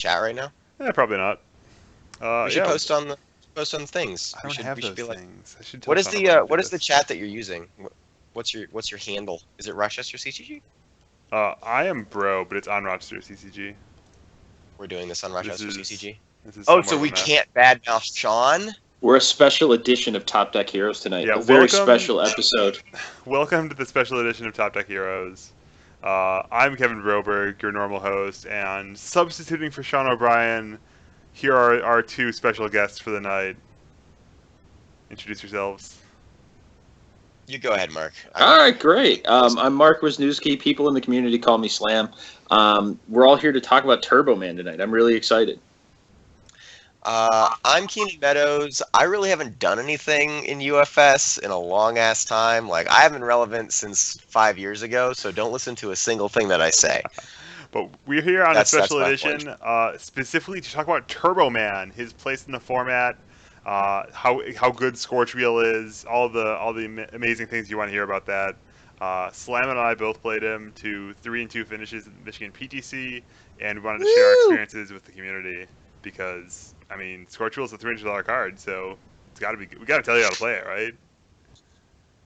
chat right now? Probably not. We should Yeah, post on things. I We don't should have we should those be like, things. I should tell what is Sean O'Brien to do what is the this. chat that you're using? What's your handle? Is it Rochester CCG? I am bro, but it's on Rochester CCG. We're doing this on This Rochester is CCG. this is Oh, somewhat so of a we mess. can't badmouth Sean? We're a special edition of Top Deck Heroes tonight. Yeah, A very welcome, special episode. welcome to the special edition of Top Deck Heroes. I'm Kevin Broberg, your normal host, and substituting for Sean O'Brien, here are our two special guests for the night. Introduce yourselves. You go ahead, Mark. All right, great. I'm Mark Wisniewski. People in the community call me Slam. We're all here to talk about Turbo Man tonight. I'm really excited. I'm Keenan Meadows. I really haven't done anything in UFS in a long ass time. Like, I haven't been relevant since 5 years ago, so don't listen to a single thing that I say. But we're here on That's a special my edition, specifically to talk about Turbo Man, his place in the format, how good Scorch Wheel is, all the amazing things you want to hear about that. Slam and I both played him to 3-2 finishes at the Michigan PTC, and we wanted to share our experiences with the community because, I mean, Scorch Wheel is a $300 card, so we got to tell you how to play it, right?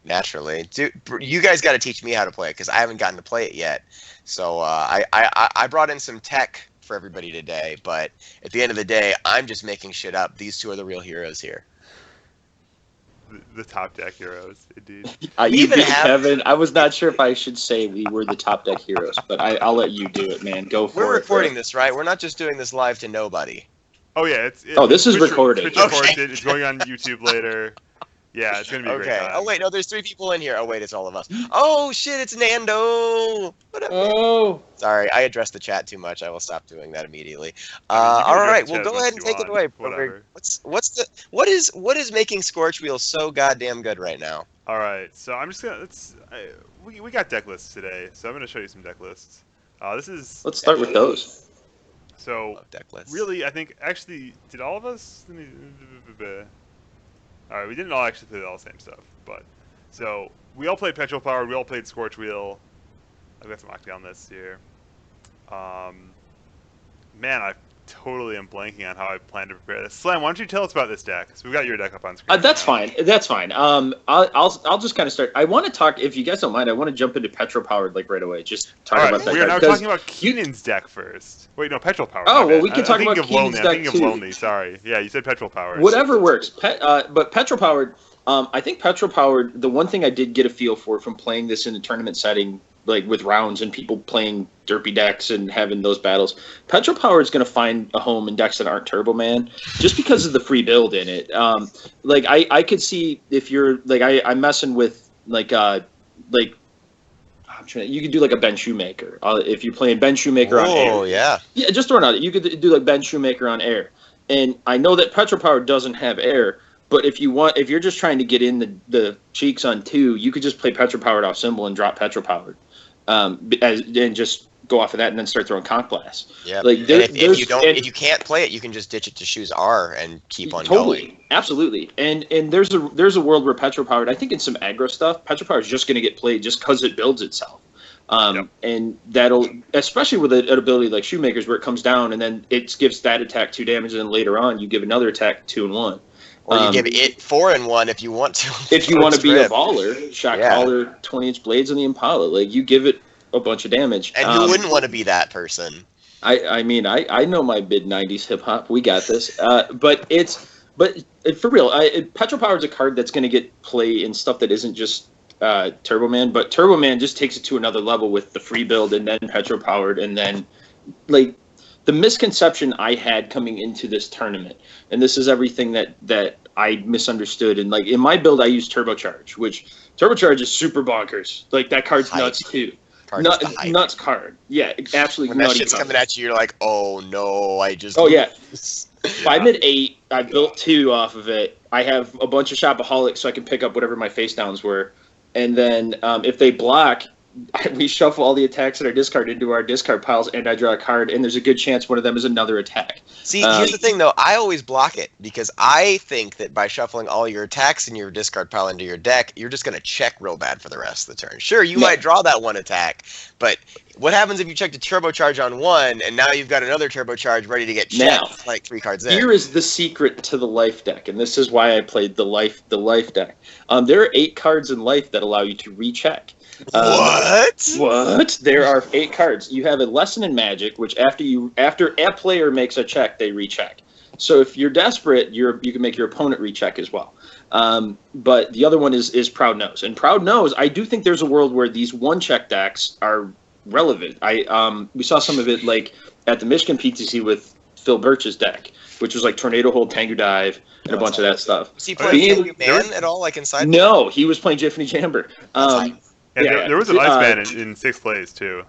Naturally, dude, you guys got to teach me how to play it because I haven't gotten to play it yet. So I brought in some tech for everybody today, but at the end of the day, I'm just making shit up. These two are the real heroes here. The Top Deck Heroes, indeed. We You even beat have- Kevin. I was not sure if I should say we were the Top Deck Heroes, but I'll let you do it, man. Go for it. We're recording this, right? We're not just doing this live to nobody. Oh yeah, Oh, this is Twitch- recorded. Twitch Okay. records it. It's going on YouTube later. Yeah, it's gonna be a great Okay. time. Oh wait, no, there's 3 people in here. Oh wait, it's all of us. Oh shit, it's Nando. What up? Oh. Sorry, I addressed the chat too much. I will stop doing that immediately. I mean, you can All address right, the well, chat go as ahead much and as take you it away, want. Broberg. Whatever. What is making Scorch Wheel so goddamn good right now? All right, so I'm just gonna we got deck lists today, so I'm gonna show you some deck lists. This is Let's start with those. so Love deck lists. really. I think actually, did all of us? All right, we didn't all actually play all the same stuff, but so we all played Petrol Powered. We all played Scorch Wheel. I've got some Octagon lists here. Man, I totally am blanking on how I plan to prepare this. Slam, why don't you tell us about this deck? So we've got your deck up on screen. That's now. fine. That's fine. I'll just kind of start. I want to talk. If you guys don't mind, I want to jump into Petro Powered like right away. Just talk All right, about that. we are now card, 'cause talking about Keenan's deck first. Wait, no, Petrol Powered. Oh, my well, bad. we can I'm talk thinking about of Lonely. Keenan's I'm deck, thinking of too. Lonely. Sorry. Yeah, you said Petrol Powered. Whatever works. But Petro Powered. I think Petro Powered. The one thing I did get a feel for from playing this in a tournament setting, like with rounds and people playing derpy decks and having those battles, Petro Powered is going to find a home in decks that aren't Turbo Man, just because of the free build in it. Like I could see if you're like I'm messing with like you could do like a Ben Shoemaker if you're playing Ben Shoemaker on air. Oh yeah. Yeah, just throwing out. You could do like Ben Shoemaker on air, and I know that Petro Power doesn't have air, but if you're just trying to get in the cheeks on 2, you could just play Petro Powered off symbol and drop Petro Powered, and just go off of that and then start throwing Conch Blast. Yeah. Like, And there- if there's- you don't, and- if you can't play it, you can just ditch it to choose R and keep on Totally, going. absolutely, and there's a world where Petro Powered. I think in some aggro stuff, Petro Powered is just going to get played just because it builds itself. Yep. And that'll, especially with an ability like Shoemaker's, where it comes down and then it gives that attack 2 damage, and then later on you give another attack 2 and 1. Or you give it 4 and 1 if you want to. If you want to be a Strip. baller, shot Yeah. caller, 20-inch blades on the Impala, like you give it a bunch of damage. And who wouldn't want to be that person? I mean, I know my mid '90s hip hop. We got this. But for real, Petro Power is a card that's going to get play in stuff that isn't just Turbo Man, but Turbo Man just takes it to another level with the free build and then Petro Powered, and then like the misconception I had coming into this tournament, and this is everything that I misunderstood. And like in my build, I use Turbocharge, which Turbocharge is super bonkers. Like that card's Hype. nuts too. Card is the hype. Nuts card. Yeah, absolutely. When that nutty shit's card. coming at you, you're like, oh no, I just. Oh yeah. Yeah. I'm at 8. I built 2 off of it. I have a bunch of Shopaholics so I can pick up whatever my face downs were. And then if they block, we shuffle all the attacks in our discard into our discard piles, and I draw a card, and there's a good chance one of them is another attack. See, here's the thing, though. I always block it because I think that by shuffling all your attacks in your discard pile into your deck, you're just going to check real bad for the rest of the turn. Sure, you might draw that one attack, but what happens if you check the turbocharge on one, and now you've got another turbocharge ready to get checked, like 3 cards in? Here is the secret to the life deck, and this is why I played the life deck. There are 8 cards in life that allow you to recheck. What? There are 8 cards. You have a lesson in Magic, which after a player makes a check, they recheck. So if you're desperate, you can make your opponent recheck as well. But the other one is Proud Nose, and Proud Nose, I do think there's a world where these 1-check decks are relevant. We saw some of it like at the Michigan PTC with Phil Birch's deck, which was like Tornado Hold, Tango Dive, and a bunch of that stuff. Was he playing Man at all, like inside? No, he was playing Jiffany Jamber. There was an Iceman in 6th place too.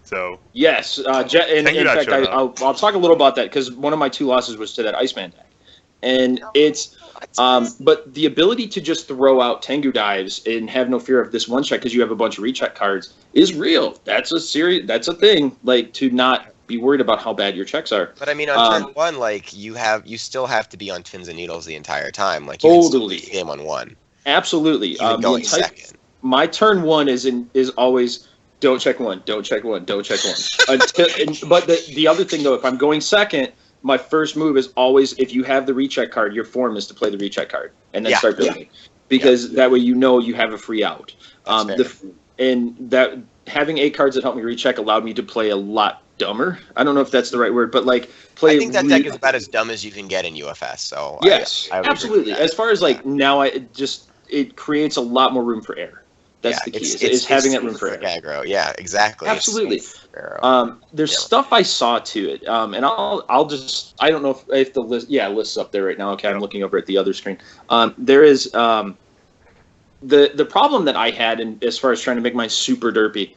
So yes, and in fact, I'll talk a little about that because one of my 2 losses was to that Iceman deck, and it's but the ability to just throw out Tengu Dives and have no fear of this 1-check because you have a bunch of recheck cards is real. That's a thing. Like to not be worried about how bad your checks are. But I mean, on turn 1, like you still have to be on pins and needles the entire time. Like you totally can game on 1. Absolutely. Even going second. My turn 1 is always don't check 1, don't check 1, don't check 1. But the other thing though, if I'm going second, my first move is always if you have the recheck card, your form is to play the recheck card and then start building, because that way you have a free out. And that having 8 cards that help me recheck allowed me to play a lot dumber. I don't know if that's the right word, but like play. I think that deck is about as dumb as you can get in UFS. So yes, I absolutely. As far as like now, it creates a lot more room for error. That's the key. Is having that room for error. Aggro. Yeah, exactly. Absolutely. There's stuff I saw to it, and I'll just I don't know if the list's up there right now. Okay, I'm looking over at the other screen. There is the problem that I had as far as trying to make mine super derpy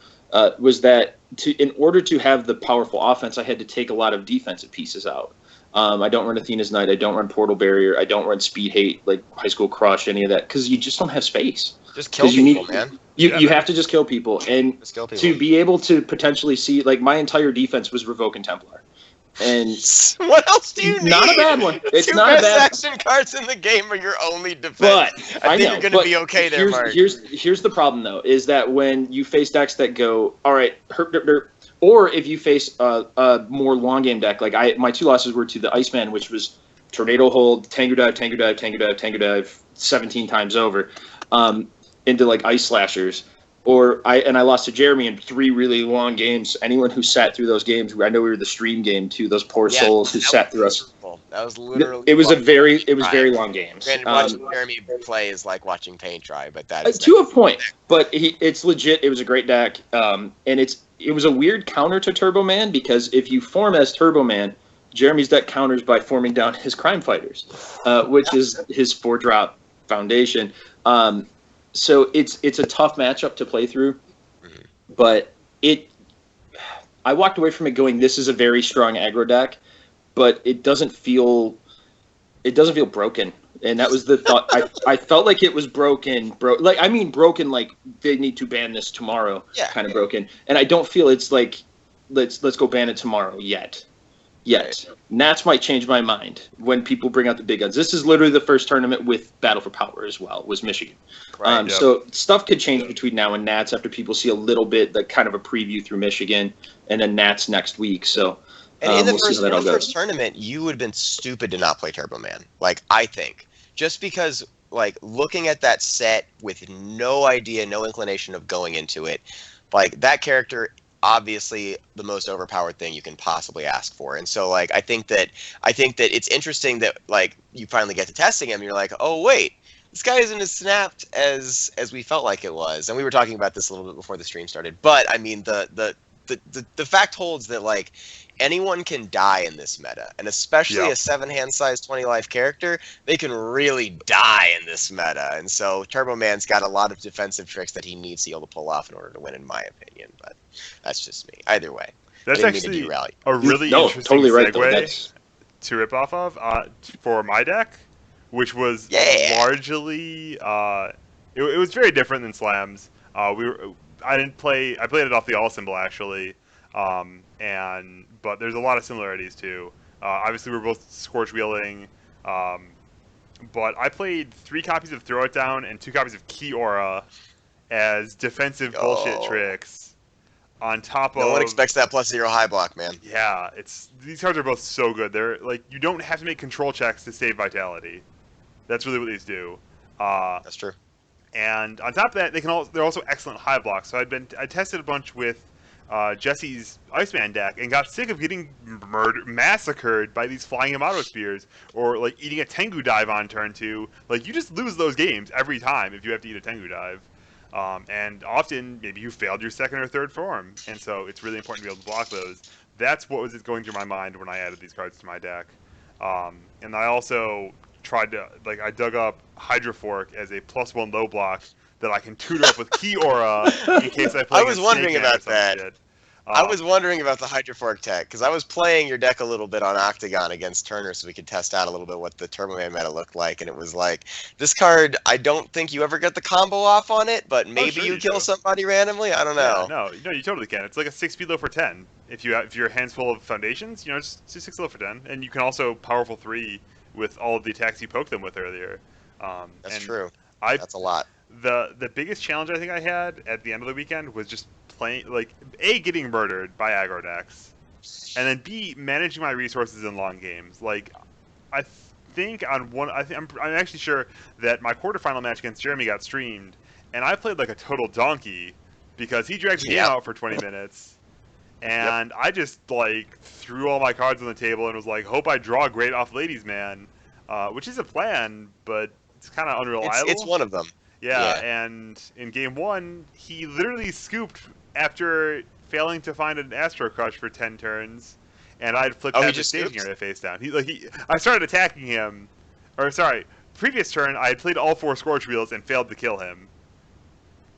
was that in order to have the powerful offense, I had to take a lot of defensive pieces out. I don't run Athena's Knight. I don't run Portal Barrier. I don't run Speed Hate, like High School Crush, any of that, because you just don't have space. Just kill people, man. You have to just kill people, and to be able to potentially see, like my entire defense was Revoke and Templar. And what else do you need? Not a bad one. It's Two not a bad action cards in the game are your only defense. But I think you're going to be okay there, Mark. Here's the problem though, is that when you face decks that go, all right, or if you face a more long game deck, like my 2 losses were to the Iceman, which was Tornado Hold, Tango Dive, Tango Dive, Tango Dive, Tango Dive 17 times over, into like Ice Slashers. I lost to Jeremy in 3 really long games. Anyone who sat through those games, I know we were the stream game too. Those poor souls who sat through us. That was literally. It was very long games. Granted, watching Jeremy play is like watching paint dry, but that is to a point. But it's legit. It was a great deck, and it was a weird counter to Turbo Man because if you form as Turbo Man, Jeremy's deck counters by forming down his Crime Fighters, which is his 4-drop foundation. So it's a tough matchup to play through, but I walked away from it going, this is a very strong aggro deck, but it doesn't feel broken. And that was the thought. I felt like it was broken, broken like they need to ban this tomorrow, kind of broken. And I don't feel it's like let's go ban it tomorrow yet. Right. Nats might change my mind when people bring out the big guns. This is literally the first tournament with Battle for Power as well, was Michigan. Right, So stuff could change between now and Nats after people see a little bit, like kind of a preview through Michigan, and then Nats next week. So and in the first tournament, you would have been stupid to not play Turbo Man. Like, I think. Just because, like, looking at that set with no idea, no inclination of going into it, like, that character obviously the most overpowered thing you can possibly ask for. And so like I think that it's interesting that like you finally get to testing him and you're like, oh wait, this guy isn't as snapped as we felt like it was. And we were talking about this a little bit before the stream started. But I mean the fact holds that like anyone can die in this meta, and especially a 7-hand size 20 life character, they can really die in this meta. And so Turbo Man's got a lot of defensive tricks that he needs to be able to pull off in order to win, in my opinion. But that's just me. Either way, that's actually a really interesting segue to rip off of for my deck, which was largely it was very different than Slam's. I I didn't play. I played it off the all symbol actually, but there's a lot of similarities too. Obviously, we're both scorch wheeling, but I played 3 copies of Throw It Down and 2 copies of Key Aura as defensive bullshit Oh. tricks. On top No of one expects that +0 high block, man. yeah, these cards are both so good. They're like you don't have to make control checks to save vitality. That's really what these do. That's true. And on top of that, they're also excellent high blocks. So I tested a bunch with Jesse's Iceman deck and got sick of getting massacred by these flying Yamato spears or like eating a Tengu dive on turn 2. Like you just lose those games every time if you have to eat a Tengu dive. And often maybe you failed your second or third form, and so it's really important to be able to block those. That's what was going through my mind when I added these cards to my deck. And I also tried to I dug up Hydra Fork as a +1 low block that I can tutor up with Key Aura in case I play. I was wondering Snake Man or about some that. shit. I was wondering about the Hydra Fork tech, because I was playing your deck a little bit on Octagon against Turner so we could test out a little bit what the Turbo Man meta looked like, and it was like, this card, I don't think you ever get the combo off on it, but maybe sure you you kill do. somebody randomly? I don't know. Yeah, no, you totally can. It's like a 6 low for 10. If your hand's full of foundations, just 6 low for 10, and you can also powerful 3 with all of the attacks you poked them with earlier. That's true. I That's a lot. The biggest challenge I think I had at the end of the weekend was just playing A, getting murdered by aggro decks, and then B, managing my resources in long games. I think on one, I'm actually sure that my quarterfinal match against Jeremy got streamed, and I played like a total donkey because he dragged the game out for 20 minutes, and I just threw all my cards on the table and was like, hope I draw great off Ladies Man, which is a plan, but it's kind of unreliable. It's one of them. Yeah, and in game 1, he literally scooped after failing to find an Astro Crush for 10 turns, and I'd flipped Oh, he out the just staging scooped? area face down. I started attacking him, or sorry, previous turn I had played all 4 Scorch Wheels and failed to kill him,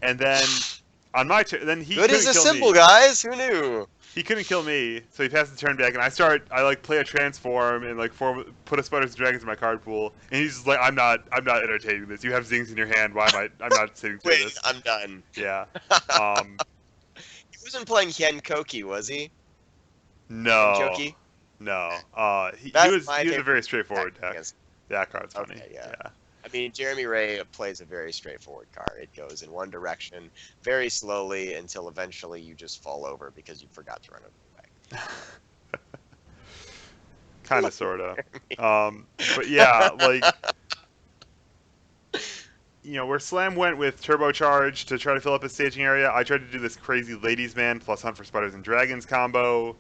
and then on my turn, then he Good couldn't as a kill symbol, me. guys. Who knew? He couldn't kill me, so he passed the turn back, and I play a transform and put a Spiders and Dragons in my card pool, and he's just like, I'm not entertaining this. You have Zings in your hand. Why am I'm not sitting through Wait, this. I'm done. Yeah. He wasn't playing Ken Koki, was he? No. Koki? No. He That's was my a favorite very straightforward deck deck. against- That card's funny. Okay, yeah. I mean, Jeremy Ray plays a very straightforward card. It goes in one direction very slowly until eventually you just fall over because you forgot to run it back. Kind of, sort of. But yeah, where Slam went with Turbocharge to try to fill up his staging area, I tried to do this crazy Ladies Man plus Hunt for Spiders and Dragons combo.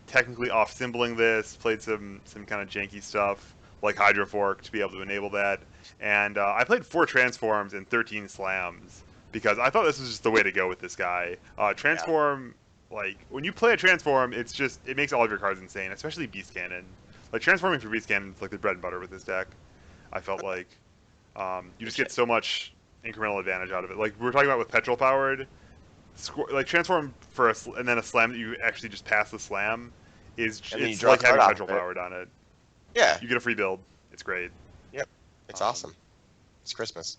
Technically off-symboling this, played some kind of janky stuff, like Hydro Fork, to be able to enable that. And I played 4 Transforms and 13 Slams, because I thought this was just the way to go with this guy. Transform, when you play a Transform, it makes all of your cards insane, especially Beast Cannon. Transforming for Beast Cannon is like the bread and butter with this deck, I felt like. You just get so much incremental advantage out of it. Like we were talking about with Petrol Powered, Transform for and then a Slam that you actually just pass the Slam it's like having Petrol Powered on it. Yeah. You get a free build. It's great. Yep. It's awesome. It's Christmas.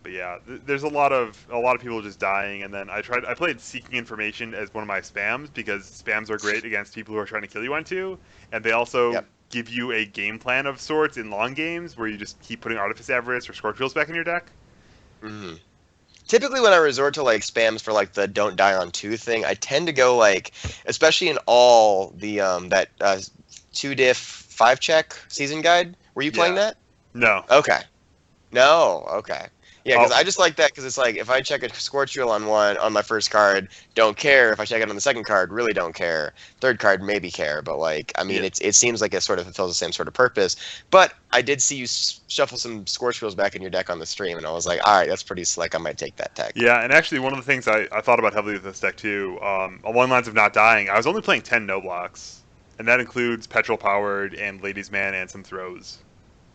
But yeah, there's a lot of people just dying, and then I played Seeking Information as one of my spams because spams are great against people who are trying to kill you on 2, and they also give you a game plan of sorts in long games where you just keep putting Artifice Avarice or Scorch Wheels back in your deck. Mm-hmm. Typically when I resort to spams for the don't die on 2 thing, I tend to go especially in all the that 2-diff 5-check season guide. Were you playing that? No. Okay. No. Okay. Yeah, because I just like that because it's if I check a Scorch Wheel on my first card, don't care. If I check it on the second card, really don't care. Third card, maybe care. But it seems like it sort of fulfills the same sort of purpose. But I did see you shuffle some Scorch Wheels back in your deck on the stream, and I was like, all right, that's pretty slick. I might take that tech. Yeah, and actually one of the things I thought about heavily with this deck too, along the lines of not dying, I was only playing 10 no blocks, and that includes Petrol Powered and Ladies Man and some throws.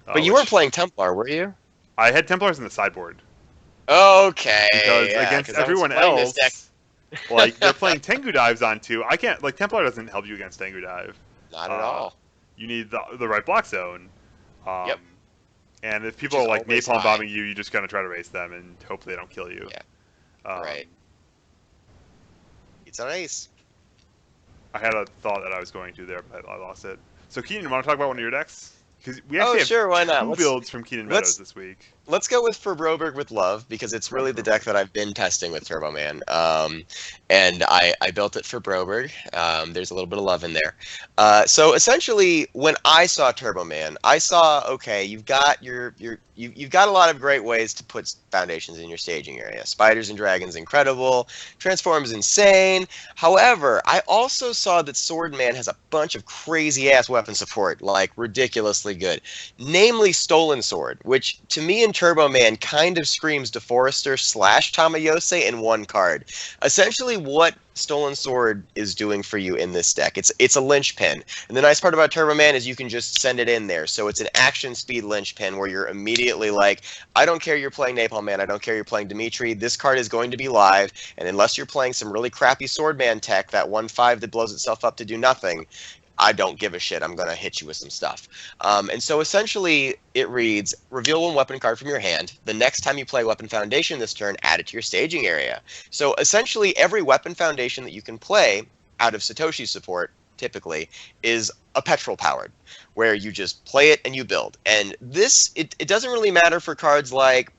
But you weren't playing Templar, were you? I had Templars in the sideboard. Okay. Because against everyone else, they're playing Tengu Dives on 2. I can't, Templar doesn't help you against Tengu Dive. Not at all. You need the right block zone. Yep. And if people Which are is like always napalm high. bombing you, you just kind of try to race them and hope they don't kill you. Yeah. Um, Right. It's an ace. I had a thought that I was going to there, but I lost it. So Keenan, you want to talk about one of your decks? Because we Oh, actually have sure, why not? two builds from Keenan let's Meadows this week. let's go with For Broberg with Love because it's really the deck that I've been testing with Turbo Man. And I built it for Broberg. There's a little bit of love in there. So essentially, when I saw Turbo Man, I saw okay, you've got you've got a lot of great ways to put foundations in your staging area. Spiders and Dragons, incredible. Transforms, insane. However, I also saw that Swordman has a bunch of crazy ass weapon support, like ridiculously good. Namely Stolen Sword, which to me in Turbo Man kind of screams DeForester / Tamayose in one card. Essentially what Stolen Sword is doing for you in this deck. It's a linchpin. And the nice part about Turbo Man is you can just send it in there. So it's an action speed linchpin where you're immediately like, I don't care you're playing Napalm Man, I don't care you're playing Dimitri, this card is going to be live, and unless you're playing some really crappy Swordman tech, that 1/5 that blows itself up to do nothing, I don't give a shit. I'm going to hit you with some stuff. And so essentially, it reads, reveal one weapon card from your hand. The next time you play Weapon Foundation this turn, add it to your staging area. So essentially, every Weapon Foundation that you can play out of Satoshi's support, typically, is a petrol powered, where you just play it and you build. And this, it doesn't really matter for cards like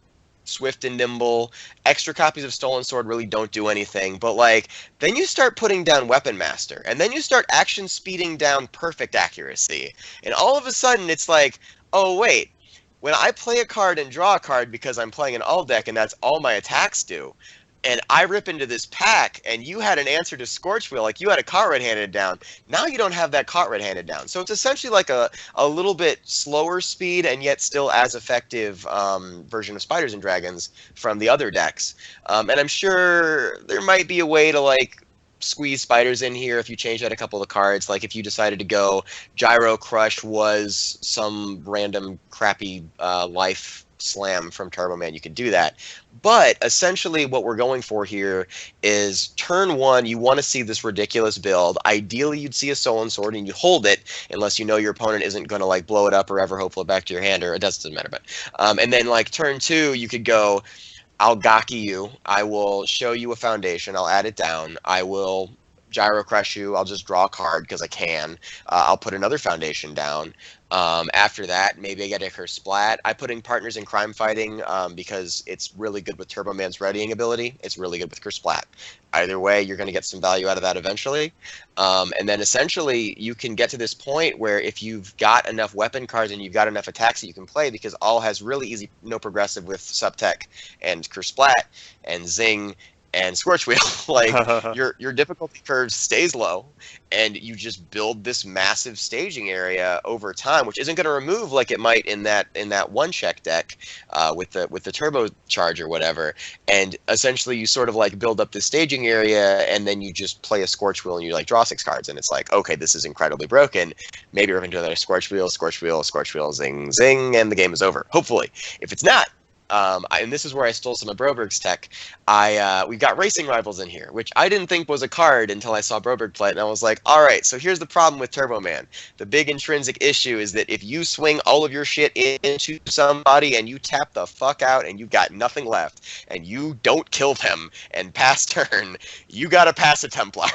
Swift and Nimble. Extra copies of Stolen Sword really don't do anything, but like then you start putting down Weapon Master, and then you start action speeding down Perfect Accuracy, and all of a sudden it's like, oh wait, when I play a card and draw a card because I'm playing an all deck and that's all my attacks do, and I rip into this pack, and you had an answer to Scorchwheel, like you had a cart red handed down. Now you don't have that cart red handed down. So it's essentially like a little bit slower speed and yet still as effective version of Spiders and Dragons from the other decks. And I'm sure there might be a way to like squeeze spiders in here if you change out a couple of cards. Like if you decided to go Gyro Crush was some random crappy life slam from Turbo Man, you could do that. But essentially what we're going for here is turn one, you want to see this ridiculous build. Ideally, you'd see a Stolen Sword and you hold it unless you know your opponent isn't going to like blow it up or ever hopeful back to your hand, or it doesn't matter. But and then like turn two, you could go, I'll Gaki you. I will show you a foundation. I'll add it down. I will Gyro Crush you. I'll just draw a card because I can. I'll put another foundation down. After that, maybe I get a Curse Splat. I put in Partners in Crime Fighting because it's really good with Turbo Man's readying ability. It's really good with Curse Splat. Either way, you're going to get some value out of that eventually. And then essentially, you can get to this point where if you've got enough weapon cards and you've got enough attacks that you can play, because all has really easy no progressive with Subtech and Curse Splat and Zing and Scorchwheel, like your difficulty curve stays low, and you just build this massive staging area over time, which isn't going to remove like it might in that one check deck with the turbo charge or whatever. And essentially, you sort of like build up this staging area, and then you just play a Scorchwheel and you like draw 6 cards, and it's like, okay, this is incredibly broken. Maybe we're going to do another Scorchwheel, zing, zing, and the game is over. Hopefully, if it's not. And this is where I stole some of Broberg's tech. We've got Racing Rivals in here, which I didn't think was a card until I saw Broberg play it, and I was like, all right, so here's the problem with Turbo Man. The big intrinsic issue is that if you swing all of your shit into somebody and you tap the fuck out and you've got nothing left, and you don't kill them and pass turn, you gotta pass a Templar.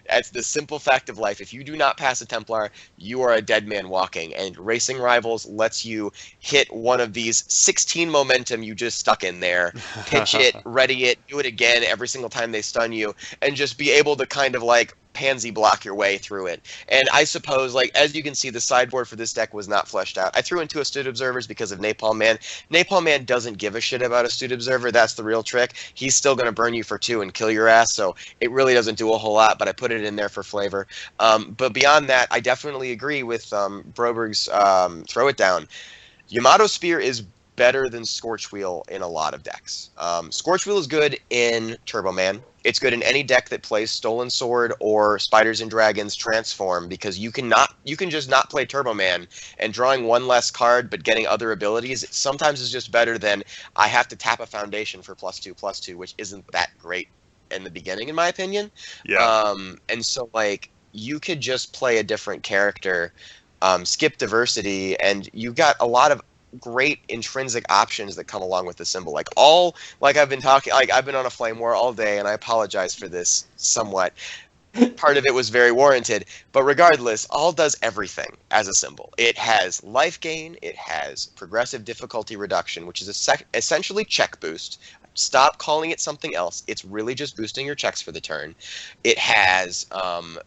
That's the simple fact of life. If you do not pass a Templar, you are a dead man walking. And Racing Rivals lets you hit one of these 16 momentum you just stuck in there, pitch it, ready it, do it again every single time they stun you, and just be able to kind of like pansy block your way through it. And I suppose, like, as you can see, the sideboard for this deck was not fleshed out. I threw in 2 Astute Observers because of Napalm Man. Napalm Man doesn't give a shit about Astute Observer. That's the real trick. He's still going to burn you for 2 and kill your ass, so it really doesn't do a whole lot, but I put it in there for flavor. But beyond that, I definitely agree with Broberg's Throw It Down. Yamato Spear is better than Scorchwheel in a lot of decks. Scorchwheel is good in Turbo Man. It's good in any deck that plays Stolen Sword or Spiders and Dragons Transform, because you can just not play Turbo Man, and drawing one less card but getting other abilities sometimes is just better than I have to tap a foundation for +2/+2, which isn't that great in the beginning, in my opinion. Yeah. And so like you could just play a different character, skip diversity, and you've got a lot of great intrinsic options that come along with the symbol. I've been on a flame war all day, and I apologize for this somewhat. Part of it was very warranted, but regardless, all does everything as a symbol. It has life gain, it has progressive difficulty reduction, which is essentially check boost. Stop calling it something else. It's really just boosting your checks for the turn. It has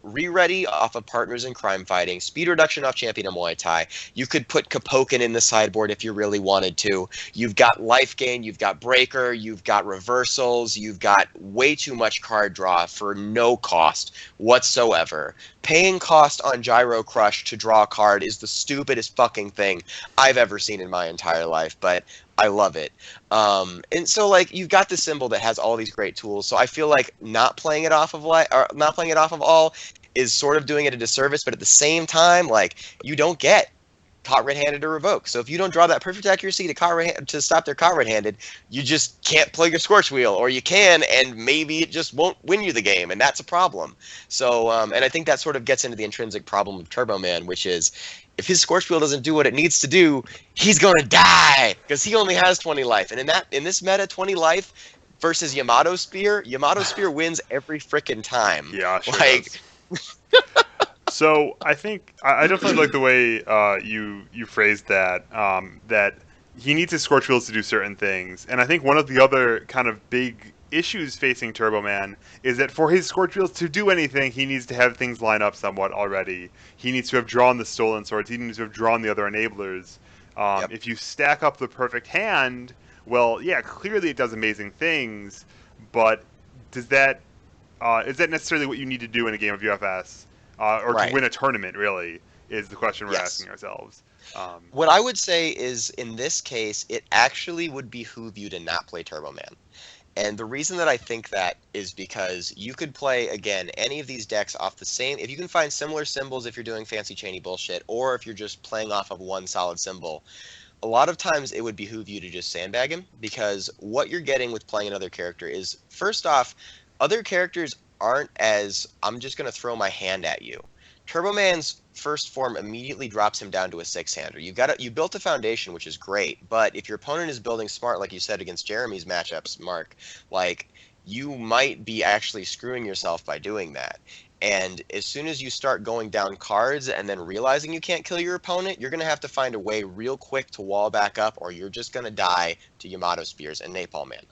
re-ready off of partners in crime fighting, speed reduction off champion and Muay Thai. You could put Kapoken in the sideboard if you really wanted to. You've got life gain, you've got breaker, you've got reversals, you've got way too much card draw for no cost whatsoever. Paying cost on Gyro Crush to draw a card is the stupidest fucking thing I've ever seen in my entire life, but I love it. And so like you've got the symbol that has all these great tools. So I feel like not playing it off of all is sort of doing it a disservice, but at the same time, like you don't get caught red-handed or revoke. So if you don't draw that perfect accuracy to stop their caught red-handed, you just can't play your Scorch Wheel, or you can, and maybe it just won't win you the game, and that's a problem. So, and I think that sort of gets into the intrinsic problem of Turbo Man, which is if his Scorch Wheel doesn't do what it needs to do, he's gonna die because he only has 20 life, and in this meta, 20 life versus Yamato Spear wins every frickin' time. Yeah, sure like. Does. So I think I definitely like the way you phrased that. That he needs his Scorch Wheels to do certain things, and I think one of the other kind of big issues facing Turbo Man is that for his Scorch Wheels to do anything, he needs to have things line up somewhat already. He needs to have drawn the Stolen Swords. He needs to have drawn the other enablers. Yep. If you stack up the perfect hand, well, yeah, clearly it does amazing things, but is that necessarily what you need to do in a game of UFS? Or Right. to win a tournament, really, is the question we're Yes. asking ourselves. What I would say is, in this case, it actually would behoove you to not play Turbo Man. And the reason that I think that is because you could play, again, any of these decks off the same... If you can find similar symbols if you're doing fancy chainy bullshit, or if you're just playing off of one solid symbol, a lot of times it would behoove you to just sandbag him, because what you're getting with playing another character is, first off, other characters aren't as, I'm just going to throw my hand at you. Turbo Man's first form immediately drops him down to a 6-hander. You built a foundation, which is great, but if your opponent is building smart, like you said against Jeremy's matchups, Mark, like you might be actually screwing yourself by doing that. And as soon as you start going down cards and then realizing you can't kill your opponent, you're going to have to find a way real quick to wall back up, or you're just going to die to Yamato Spears and Napalm Man.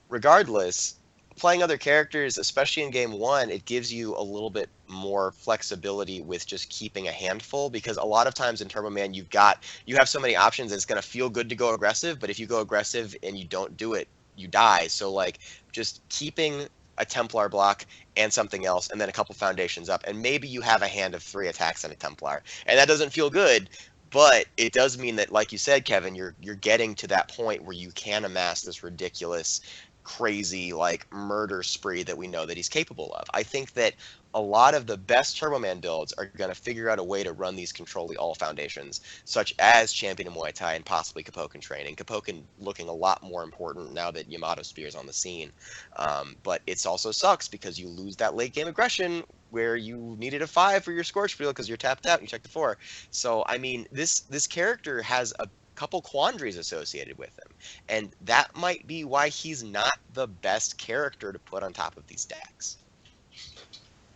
Regardless, playing other characters, especially in game one, it gives you a little bit more flexibility with just keeping a handful, because a lot of times in Turbo Man you have so many options and it's going to feel good to go aggressive, but if you go aggressive and you don't do it, you die. So like just keeping a Templar block and something else and then a couple foundations up, and maybe you have a hand of 3 attacks and a Templar, and that doesn't feel good, but it does mean that, like you said, Kevin, you're getting to that point where you can amass this ridiculous, crazy like murder spree that we know that he's capable of. I think that a lot of the best Turbo Man builds are going to figure out a way to run these control all foundations, such as Champion of Muay Thai and possibly Kapoken training. Kapoken looking a lot more important now that Yamato Spear is on the scene. But it also sucks because you lose that late game aggression where you needed a 5 for your Scorch Wheel because you're tapped out and you check the 4. So, I mean, this character has a couple quandaries associated with him, and that might be why he's not the best character to put on top of these decks.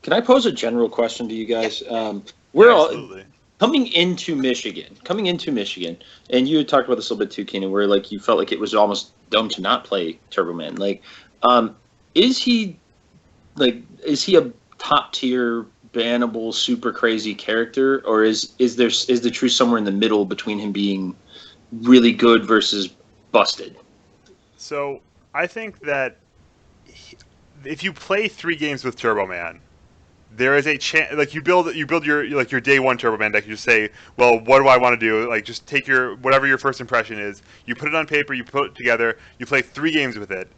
Can I pose a general question to you guys? We're all Absolutely. coming into Michigan, and you had talked about this a little bit too, Keenan, where like you felt like it was almost dumb to not play Turbo Man. Like, is he a top tier bannable, super crazy character, or is the truth somewhere in the middle between him being really good versus busted? So I think that if you play 3 games with Turbo Man, there is a chance. Like you build your day one Turbo Man deck. You just say, well, what do I want to do? Like just take whatever your first impression is. You put it on paper. You put it together. You play 3 games with it.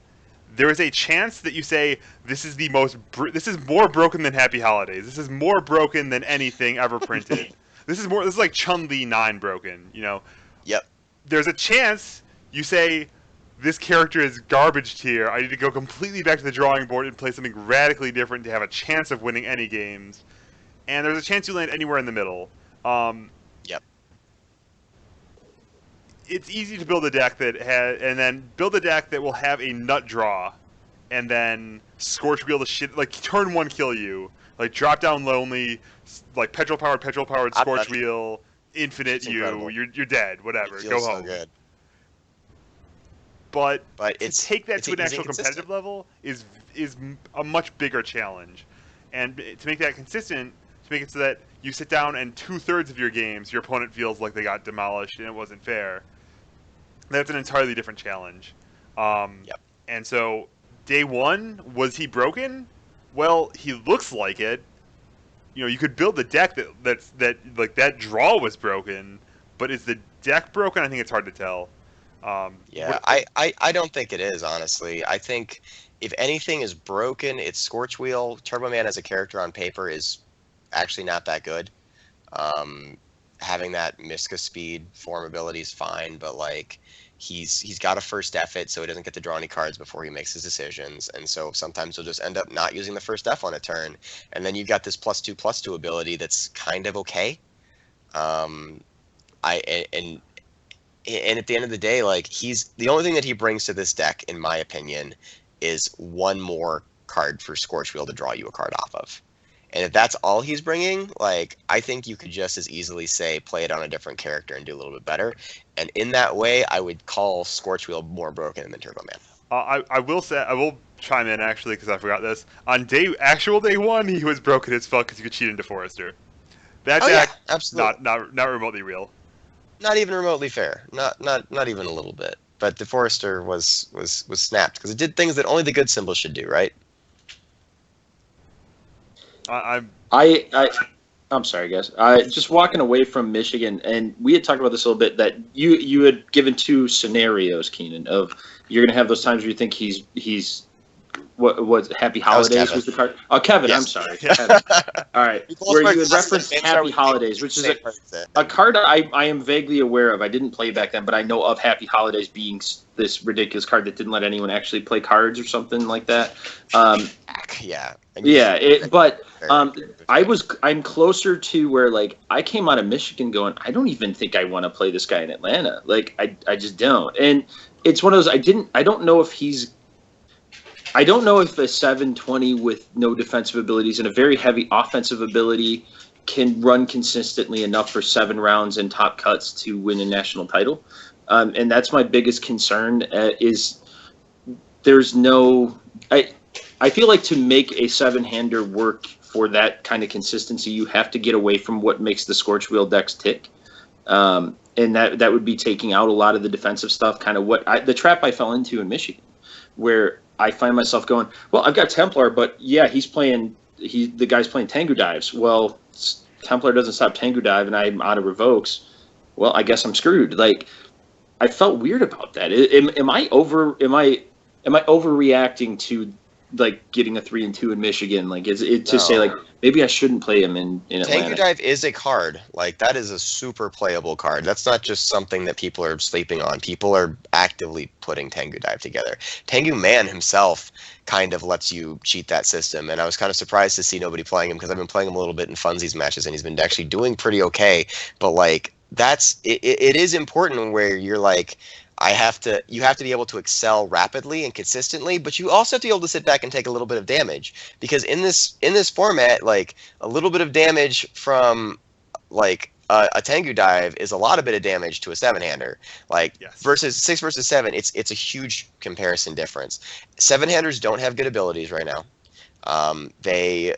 There is a chance that you say this is this is more broken than Happy Holidays. This is more broken than anything ever printed. This is like Chun-Li 9 broken. You know. Yep. There's a chance you say this character is garbage tier. I need to go completely back to the drawing board and play something radically different to have a chance of winning any games. And there's a chance you land anywhere in the middle. Yep. it's easy to build a deck and then build a deck that will have a nut draw, and then Scorch Wheel the shit, like turn one kill you, like drop down Lonely, like petrol powered Scorch Wheel, infinite It's incredible. you're dead, whatever, It go feels so home. good. But But to take that it's to an actual inconsistent. competitive level is a much bigger challenge, and to make that consistent, to make it so that you sit down and 2/3 of your games your opponent feels like they got demolished and it wasn't fair, that's an entirely different challenge. Yep. And so day one, was he broken? Well, he looks like it. You know, you could build the deck that draw was broken, but is the deck broken? I think it's hard to tell. Yeah, I don't think it is, honestly. I think if anything is broken, it's Scorch Wheel. Turbo Man as a character on paper is actually not that good. Having that Miska speed form ability is fine, but like he's got a first effort, so he doesn't get to draw any cards before he makes his decisions, and so sometimes he'll just end up not using the first F on a turn, and then you've got this +2/+2 ability that's kind of okay. I and at the end of the day, like he's the only thing that he brings to this deck, in my opinion, is one more card for Scorch Wheel to draw you a card off of. And if that's all he's bringing, like I think you could just as easily say play it on a different character and do a little bit better. And in that way, I would call Scorch Wheel more broken than Turbo Man. I will say, I will chime in actually because I forgot this. On actual day one, he was broken as fuck because you could cheat into Forester. That Oh yeah, deck, absolutely. not remotely real. Not even remotely fair. Not even a little bit. But the Forester was snapped because it did things that only the good symbol should do, right? I'm I'm sorry, guys. Just walking away from Michigan, and we had talked about this a little bit. That you had given two scenarios, Keenan, of you're going to have those times where you think he's what Happy Holidays was the card. Oh, Kevin, Yes. I'm sorry. Kevin. All right, where you had referenced Happy Holidays, which is a card I am vaguely aware of. I didn't play back then, but I know of Happy Holidays being this ridiculous card that didn't let anyone actually play cards or something like that. Yeah. But I'm closer to where like I came out of Michigan going, I don't even think I want to play this guy in Atlanta. Like I just don't. And it's one of those I don't know if a 720 with no defensive abilities and a very heavy offensive ability can run consistently enough for 7 rounds and top cuts to win a national title. And that's my biggest concern is there's no I feel like to make a 7-hander work for that kind of consistency, you have to get away from what makes the Scorch Wheel decks tick. And that would be taking out a lot of the defensive stuff, kind of the trap I fell into in Michigan, where I find myself going, well, I've got Templar, but yeah, the guy's playing Tengu Dives. Well, Templar doesn't stop Tengu Dive and I'm out of revokes. Well, I guess I'm screwed. Like, I felt weird about that. Am I overreacting to like getting a 3-2 in Michigan? Like, is it to say like maybe I shouldn't play him in Atlanta? Tengu Dive is a card. Like that is a super playable card. That's not just something that people are sleeping on. People are actively putting Tengu Dive together. Tengu Man himself kind of lets you cheat that system, and I was kind of surprised to see nobody playing him because I've been playing him a little bit in funsies matches, and he's been actually doing pretty okay. But like it is important where you're like, you have to be able to excel rapidly and consistently, but you also have to be able to sit back and take a little bit of damage, because in this format, like a little bit of damage from like a Tengu Dive is a lot of bit of damage to a 7-hander. Like Yes. versus 6 versus 7, it's a huge comparison difference. 7-handers don't have good abilities right now. They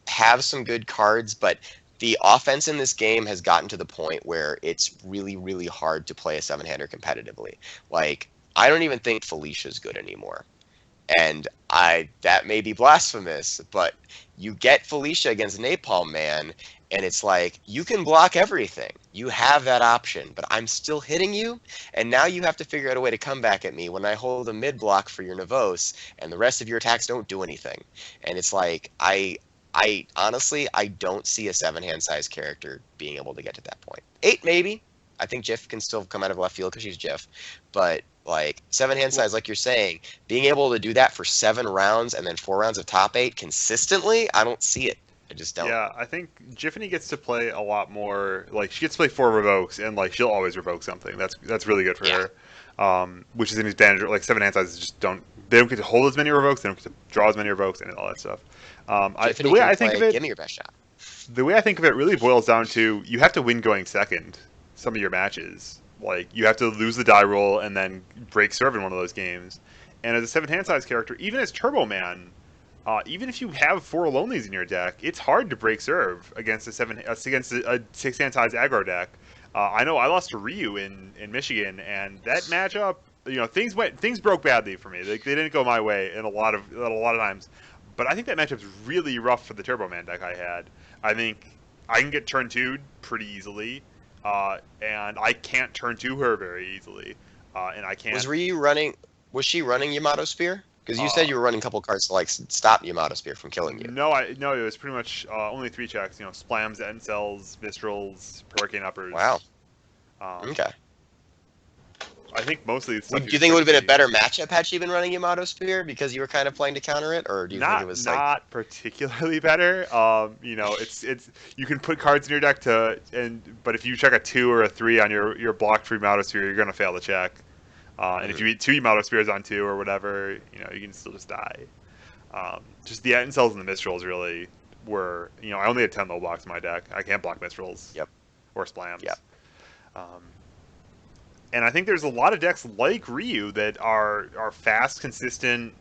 have some good cards, but the offense in this game has gotten to the point where it's really, really hard to play a 7-hander competitively. Like, I don't even think Felicia's good anymore. And that may be blasphemous, but you get Felicia against Napalm Man, and it's like, you can block everything. You have that option, but I'm still hitting you, and now you have to figure out a way to come back at me when I hold a mid block for your Navos, and the rest of your attacks don't do anything. And it's like, I honestly, I don't see a 7-hand size character being able to get to that point. 8 maybe. I think Jiff can still come out of left field because she's Jiff. But like 7-hand size, like you're saying, being able to do that for 7 rounds and then 4 rounds of top 8 consistently, I don't see it. I just don't. Yeah, I think Jiffany gets to play a lot more. Like she gets to play 4 revokes, and like she'll always revoke something. That's really good for Yeah. her. Which is an advantage. Like 7 hand sizes just don't get to hold as many revokes. They don't get to draw as many revokes and all that stuff. The Tiffany way can I think play, of it, give me your best shot. the way I think of it really boils down to you have to win going second some of your matches. Like you have to lose the die roll and then break serve in one of those games. And as a 7 hand size character, even as Turbo Man, even if you have 4 lonelies in your deck, it's hard to break serve against a 6 hand size aggro deck. I know I lost to Ryu in Michigan, and that matchup, things broke badly for me. They didn't go my way in a lot of times. But I think that matchup's really rough for the Turbo Man deck I had. I think I can get turn 2'd pretty easily, and I can't turn 2 her very easily, and I can't. Was she running Yamato Spear? Because you Uh, said you were running a couple cards to like stop Yamato Spear from killing you. No, it was pretty much only 3 checks. Splams, end cells, Vistrals, Hurricane Uppers. Wow. Um, Okay. I think mostly it's. Do you think it would have been a better matchup had she been running Yamato Spear because you were kind of playing to counter it, or do you think it was like? Not particularly better. It's you can put cards in your deck but if you check a 2 or a 3 on your blocked free Yamato Spear, you're gonna fail the check. And if you eat 2 Yamato Spears on 2 or whatever, you can still just die. Just the end cells and the Mistrals really were. I only had 10 low blocks in my deck. I can't block Mistrals. Yep. Or Splams. Yep. And I think there's a lot of decks like Ryu that are fast, consistent,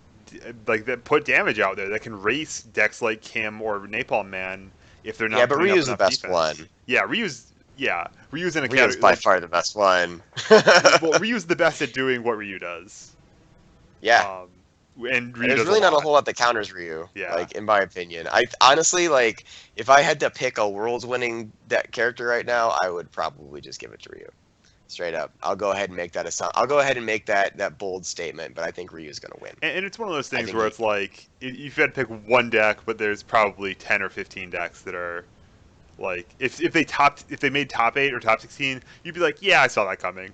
like that put damage out there that can race decks like Kim or Napalm Man if they're not. Yeah, but putting up Ryu's the enough best defense. one. Yeah, Ryu's in a Ryu's category. by far the best one. Well, Ryu's the best at doing what Ryu does. Yeah. And Ryu There's does really not a lot. whole lot that counters Ryu. Yeah. Like in my opinion, I honestly like if I had to pick a world's winning that character right now, I would probably just give it to Ryu. Straight up, I'll go ahead and make that I'll go ahead and make that bold statement, but I think Ryu's gonna win. And it's one of those things think where he- it's like if you had to pick one deck, but there's probably 10 or 15 decks that are like if they made top 8 or top 16, you'd be like, yeah, I saw that coming.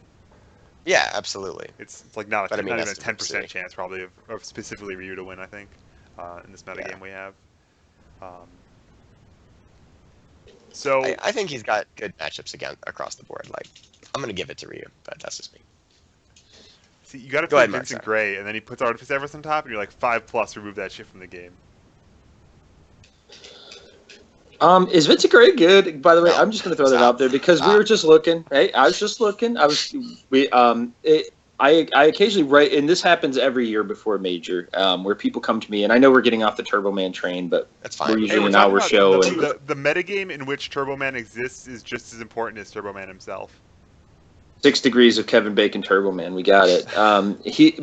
Yeah, absolutely. It's like not But I mean, even a that's 10% chance probably of specifically Ryu to win. I think in this meta game we have. So I think he's got good matchups again across the board. Like I'm gonna give it to Ryu, but that's just me. see, you got to Go play ahead, Mark, Vincent sorry. Gray, and then he puts Artifice Everest on top, and you're like 5+, remove that shit from the game. Is Vincent Gray good? By the way, No. I'm just going to throw that Stop. out there because we Stop. were just looking. Right? I was just looking. I occasionally write, and this happens every year before a major, where people come to me, and I know we're getting off the Turbo Man train, but That's we're fine. usually we're an talking hour about show. The metagame in which Turbo Man exists is just as important as Turbo Man himself. 6 degrees of Kevin Bacon Turbo Man. We got it.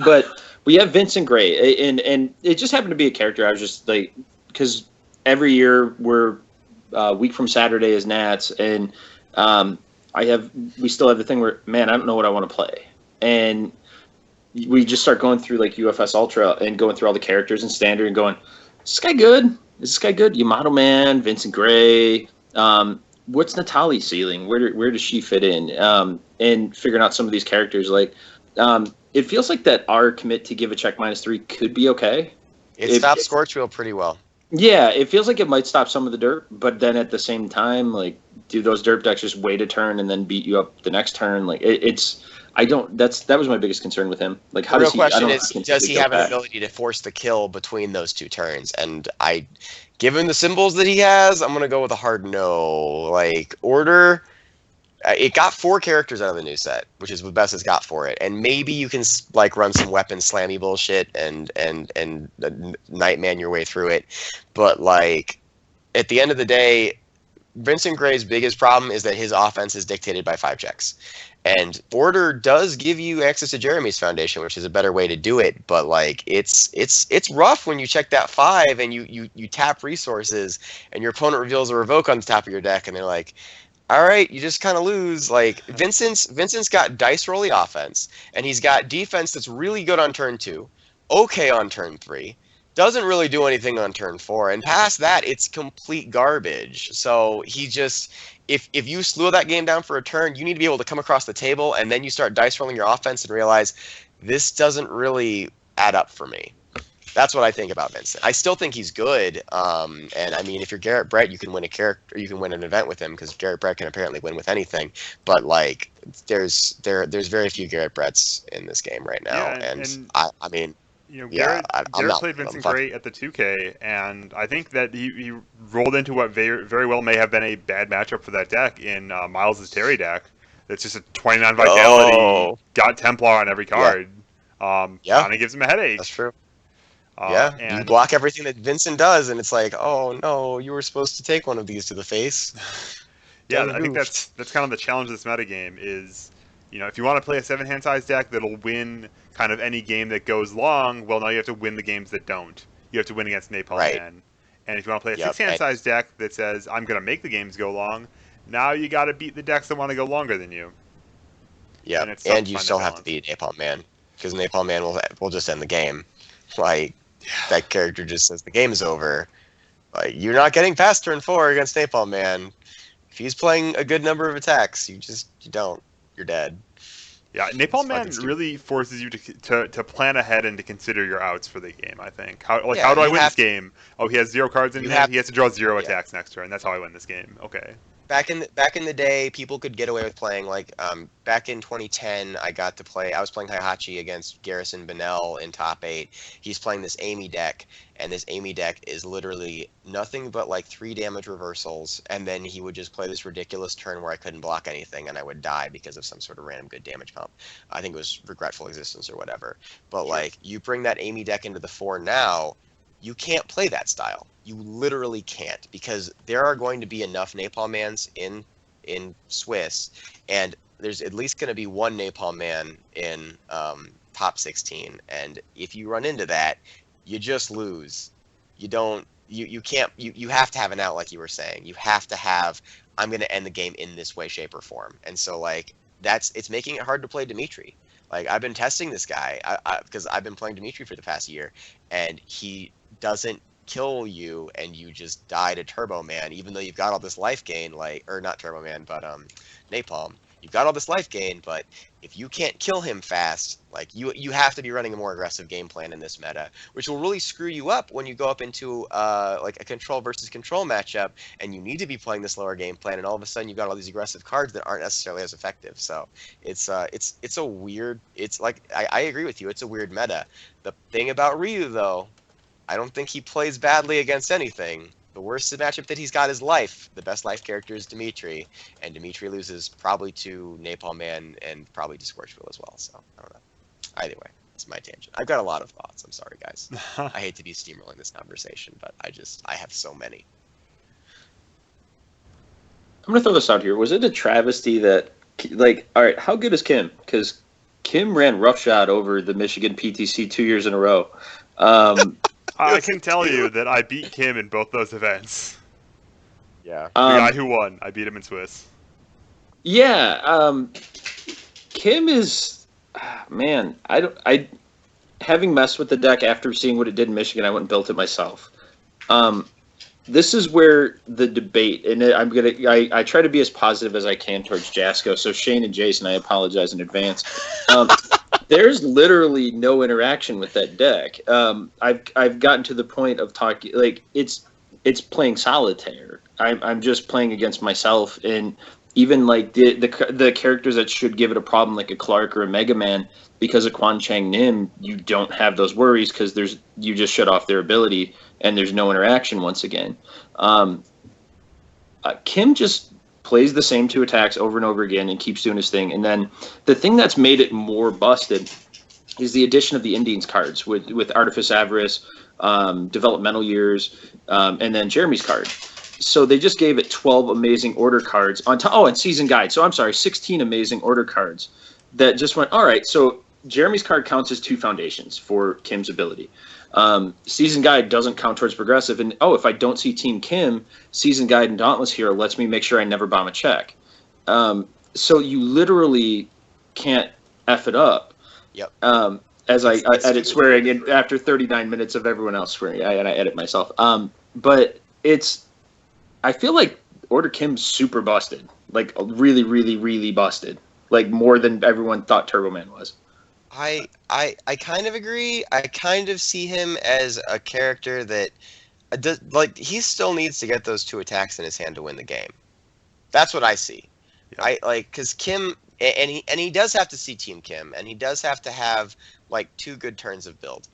But we have Vincent Gray, and it just happened to be a character. I was just like, because every year we're a week from Saturday is Nats, and we still have the thing where, man, I don't know what I want to play, and we just start going through like UFS Ultra and going through all the characters and standard and going, is this guy good? Is this guy good? Yamato Man, Vincent Gray. What's Natali's ceiling? Where does she fit in? And figuring out some of these characters, like it feels like that our commit to give a check -3 could be okay. It stops Scorchwheel pretty well. Yeah, it feels like it might stop some of the dirt, but then at the same time, like, do those dirt decks just wait a turn and then beat you up the next turn? Like, that was my biggest concern with him. Like, how The real does he? I question don't is, think does he have an back. ability to force the kill between those two turns? And given the symbols that he has, I'm gonna go with a hard no. Like Order, it got 4 characters out of the new set, which is the best it's got for it. And maybe you can like run some weapon slammy bullshit and Nightman your way through it. But like at the end of the day, Vincent Gray's biggest problem is that his offense is dictated by 5 checks. And Order does give you access to Jeremy's Foundation, which is a better way to do it. But like it's rough when you check that 5 and you tap resources and your opponent reveals a revoke on the top of your deck and they're like, all right, you just kind of lose. Like Vincent's got dice rolly offense and he's got defense that's really good on turn 2, okay on turn 3. Doesn't really do anything on turn 4, and past that, it's complete garbage. So he just, if you slow that game down for a turn, you need to be able to come across the table, and then you start dice rolling your offense and realize this doesn't really add up for me. That's what I think about Vincent. I still think he's good. And I mean, if you're Garrett Brett, you can win a character, you can win an event with him because Garrett Brett can apparently win with anything. But like, there's very few Garrett Bretts in this game right now, Yeah, and I mean, Garrett, I'm Garrett not. played Vincent I'm great at the 2K, and I think that he rolled into what very well may have been a bad matchup for that deck in Miles' Terry deck. That's just a 29 vitality, Oh, got Templar on every card. Yeah. Kind of gives him a headache. that's true. You And block everything that Vincent does, and it's like, oh no, you were supposed to take one of these to the face. yeah, Dang I think goof. that's kind of the challenge of this metagame is, if you want to play a 7-hand size deck that'll win kind of any game that goes long, well, now you have to win the games that don't. You have to win against Napalm Right. Man. And if you want to play a Yep, 6-hand and- size deck that says, I'm going to make the games go long, now you got to beat the decks that want to go longer than you. Yeah, And it's tough and to you find still that have to balance. beat Napalm Man because Napalm Man will just end the game. Like that character just says the game's over. Like you're not getting past turn 4 against Napalm Man. If he's playing a good number of attacks, you don't. You're dead. Yeah, It's Napalm Man fucking stupid. really forces you to plan ahead and to consider your outs for the game, I think. How do Yeah, I you win have this game? Oh, he has 0 cards in You hand. have- He has to draw 0 Yeah. attacks next turn. That's how I win this game. Okay. Back in the day, people could get away with playing like back in 2010. I was playing Heihachi against Garrison Benel in top 8. He's playing this Amy deck, and this Amy deck is literally nothing but like 3 damage reversals, and then he would just play this ridiculous turn where I couldn't block anything, and I would die because of some sort of random good damage comp. I think it was Regretful Existence or whatever. But like you bring that Amy deck into the 4 now, you can't play that style. You literally can't because there are going to be enough Napalm Mans in Swiss, and there's at least going to be one Napalm Man in top 16. And if you run into that, you just lose. You don't. You can't. You have to have an out, like you were saying. You have to have. I'm going to end the game in this way, shape, or form. And so like it's making it hard to play Dimitri. Like I've been testing this guy because I've been playing Dimitri for the past year, and he doesn't kill you and you just die to Turbo Man, even though you've got all this life gain, or not Turbo Man, but Napalm. You've got all this life gain, but if you can't kill him fast, like you have to be running a more aggressive game plan in this meta, which will really screw you up when you go up into like a control versus control matchup, and you need to be playing this lower game plan, and all of a sudden you've got all these aggressive cards that aren't necessarily as effective. So it's a weird. It's like I agree with you. It's a weird meta. The thing about Ryu though, I don't think he plays badly against anything. The worst matchup that he's got is Life. The best Life character is Dimitri, and Dimitri loses probably to Napalm Man and probably to Scorchville as well. So I don't know. Either way, that's my tangent. I've got a lot of thoughts. I'm sorry, guys. I hate to be steamrolling this conversation, but I have so many. I'm gonna throw this out here. Was it a travesty that, like, all right, how good is Kim? Because Kim ran roughshod over the Michigan PTC 2 years in a row. I can tell you that I beat Kim in both those events. Yeah. The guy who won, I beat him in Swiss. Yeah, Kim is, man. Having messed with the deck after seeing what it did in Michigan, I went and built it myself. This is where the debate, and I try to be as positive as I can towards Jasco. So Shane and Jason, I apologize in advance. There's literally no interaction with that deck. I've gotten to the point of talking like it's playing solitaire. I'm just playing against myself, and even like the characters that should give it a problem, like a Clark or a Mega Man, because of Quan Chang Nim, you don't have those worries because you just shut off their ability and there's no interaction once again. Kim just plays the same 2 attacks over and over again and keeps doing his thing. And then the thing that's made it more busted is the addition of the Indians cards with Artifice Avarice, Developmental Years, and then Jeremy's card. So they just gave it 12 amazing order cards on top. Oh, and Season Guide. So I'm sorry, 16 amazing order cards that just went, all right, so Jeremy's card counts as 2 foundations for Kim's ability. Season Guide doesn't count towards progressive. And, if I don't see Team Kim, Season Guide and Dauntless Hero lets me make sure I never bomb a check. So you literally can't F it up. Yep. As I It's edit stupid. swearing and after 39 minutes of everyone else swearing, and I edit myself. But I feel like Order Kim's super busted. Like really, really, really busted. Like more than everyone thought Turbo Man was. I kind of agree. I kind of see him as a character that like he still needs to get those 2 attacks in his hand to win the game. That's what I see. Yep. I like because Kim and he does have to see Team Kim, and he does have to have like 2 good turns of build.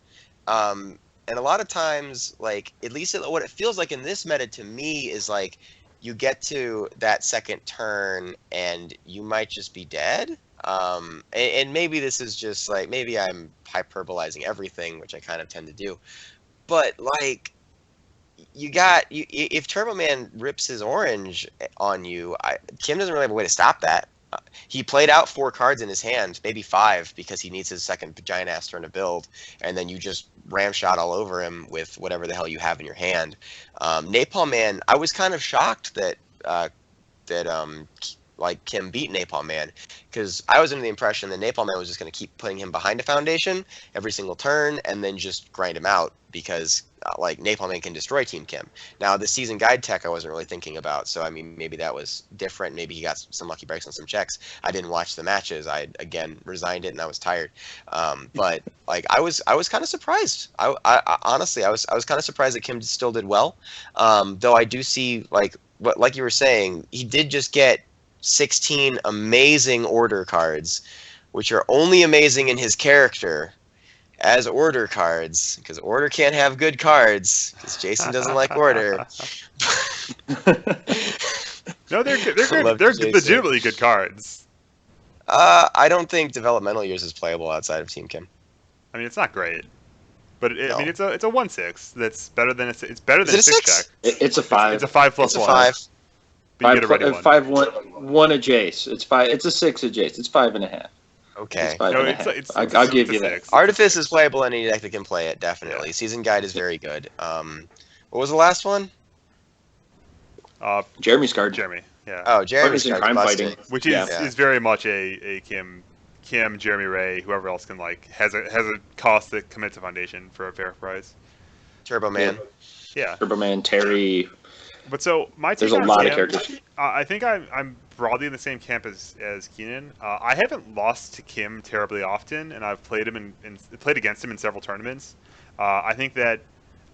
And a lot of times, like at least what it feels like in this meta to me is like you get to that second turn and you might just be dead. And maybe this is just like maybe I'm hyperbolizing everything, which I kind of tend to do. But like if Turbo Man rips his orange on you, Kim doesn't really have a way to stop that. He played out 4 cards in his hand, maybe 5, because he needs his second giant ass turn to build, and then you just ram shot all over him with whatever the hell you have in your hand. Napalm Man, I was kind of shocked that like Kim beat Napalm Man, because I was under the impression that Napalm Man was just going to keep putting him behind a foundation every single turn and then just grind him out because like Napalm Man can destroy Team Kim. Now the season guide tech I wasn't really thinking about, so I mean maybe that was different. Maybe he got some lucky breaks on some checks. I didn't watch the matches. I again resigned it and I was tired. But like I was kind of surprised. I honestly I was kind of surprised that Kim still did well. Though I do see like you were saying, he did just get 16 amazing order cards, which are only amazing in his character as order cards, because order can't have good cards, because Jason doesn't like order. No, they're good. They're legitimately good cards. I don't think developmental years is playable outside of Team Kim. I mean, it's not great, but No. I mean, it's a 1/6 that's better than it's better than Is it a 6? check. It's a 5. It's a 5 plus It's a 1. 5. But you get a ready one. 5 1 a Jace. It's 5. It's a 6 a Jace. It's 5.5. Okay. It's 5 No, and a it's half. I'll give you that. 6. Artifice is playable in any deck that can play it, definitely. Yeah. Season Guide is very good. What was the last one? Jeremy's card. Jeremy, yeah. Oh, Jeremy's in card's crime busted. fighting. Which Yeah. is very much a Kim, Jeremy Ray, whoever else can like has a cost that commits a foundation for a fair price. Turbo Man. Yeah. Turboman, Terry. But so my take There's a on lot Kim, of characters. I think I'm broadly in the same camp as Keenan. I haven't lost to Kim terribly often, and I've played him and played against him in several tournaments. I think that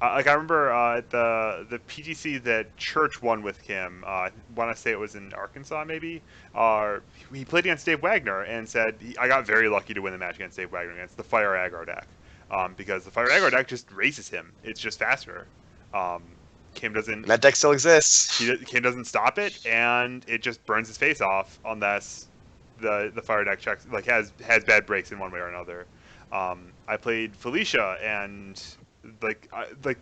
like I remember at the PGC that Church won with Kim. I want to say it was in Arkansas, maybe. He played against Dave Wagner and said I got very lucky to win the match against Dave Wagner against the Fire Aggro deck, because the Fire Aggro deck just races him. It's just faster. Kim doesn't. And that deck still exists. Kim doesn't stop it, and it just burns his face off unless the fire deck checks like has bad breaks in one way or another. I played Felicia, and like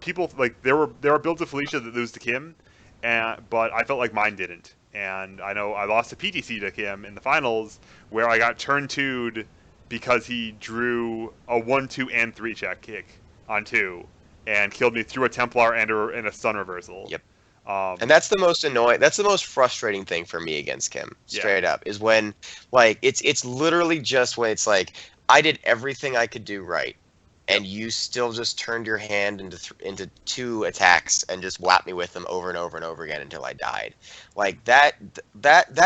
people like there were builds of Felicia that lose to Kim, but I felt like mine didn't. And I know I lost a PTC to Kim in the finals where I got turn 2'd because he drew a 1, 2, and 3 check kick on 2. And killed me through a Templar and a stun reversal. Yep. And that's the most annoying. That's the most frustrating thing for me against Kim. Straight up is when like it's literally just when it's like I did everything I could do right, and you still just turned your hand into 2 attacks and just whapped me with them over and over and over again until I died. Like that